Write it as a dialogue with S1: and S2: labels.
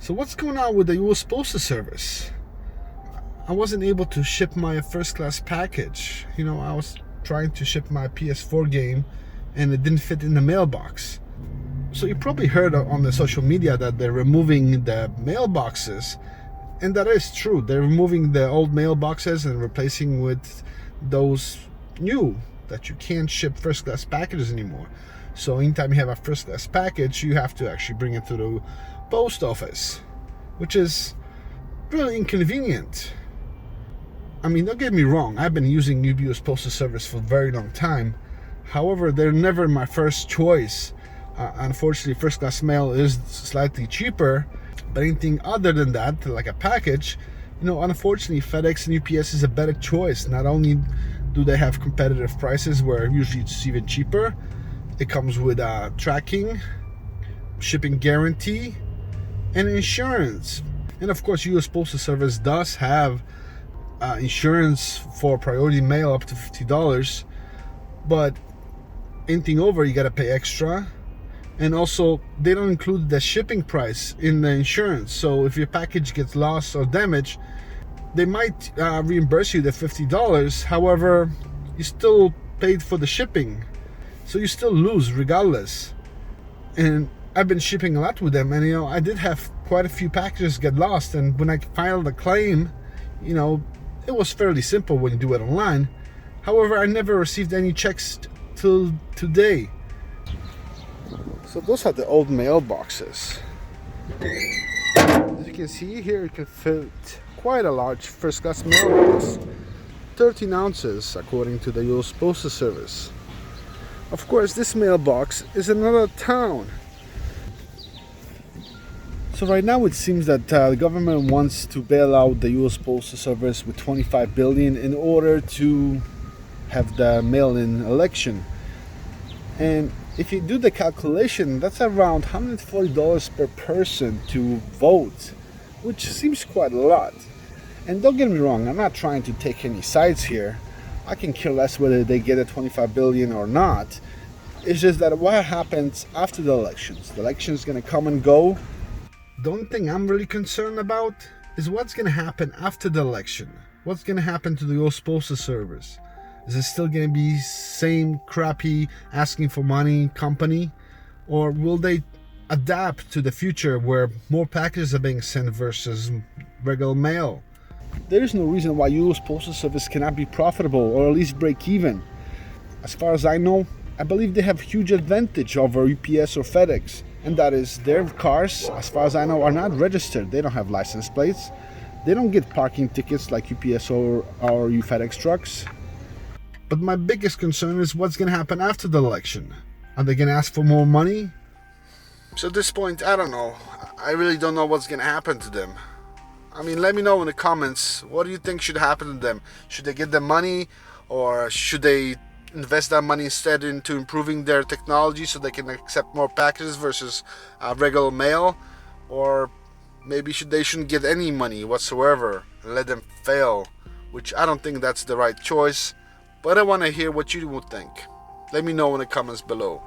S1: So what's going on with the US Postal Service? I wasn't able to ship my first class package. I was trying to ship my PS4 game and it didn't fit in the mailbox. So you probably heard on the social media that they're removing the mailboxes, and that is true. They're removing the old mailboxes and replacing with those new that you can't ship first class packages anymore. So anytime you have a first class package, you have to actually bring it to the post office, which is really inconvenient. I mean, don't get me wrong, I've been using UPS Postal Service for a very long time. However, they're never my first choice. Unfortunately, first class mail is slightly cheaper, but anything other than that, like a package, unfortunately, FedEx and UPS is a better choice. Not only do they have competitive prices where usually it's even cheaper, it comes with tracking, shipping guarantee, and insurance. And of course, US Postal Service does have insurance for priority mail up to $50, but anything over, you gotta pay extra. And also, they don't include the shipping price in the insurance. So if your package gets lost or damaged, they might reimburse you the $50. However, you still paid for the shipping, so you still lose regardless. And I've been shipping a lot with them, and I did have quite a few packages get lost. And when I filed a claim, it was fairly simple when you do it online. However, I never received any checks till today. So those are the old mailboxes. As you can see here, you can fit quite a large first class mailbox, 13 ounces according to the US Postal Service. Of course, this mailbox is in another town. So right now it seems that the government wants to bail out the US Postal Service with $25 billion in order to have the mail-in election. And if you do the calculation, that's around $140 per person to vote, which seems quite a lot. And don't get me wrong, I'm not trying to take any sides here. I can care less whether they get a $25 billion or not. It's just that what happens after the elections? The election is going to come and go. The only thing I'm really concerned about is what's going to happen after the election. What's going to happen to the US Postal Service? Is it still going to be same crappy asking for money company? Or will they adapt to the future where more packages are being sent versus regular mail? There is no reason why US Postal Service cannot be profitable or at least break even. As far as I know, I believe they have huge advantage over UPS or FedEx. And that is their cars, as far as I know, are not registered. They don't have license plates. They don't get parking tickets like UPS or FedEx trucks. But my biggest concern is what's going to happen after the election. Are they going to ask for more money? So at this point, I don't know. I really don't know what's going to happen to them. I mean, let me know in the comments. What do you think should happen to them? Should they get the money, or should they invest that money instead into improving their technology so they can accept more packages versus regular mail? Or maybe they shouldn't get any money whatsoever and let them fail, which I don't think that's the right choice. But I want to hear what you would think. Let me know in the comments below.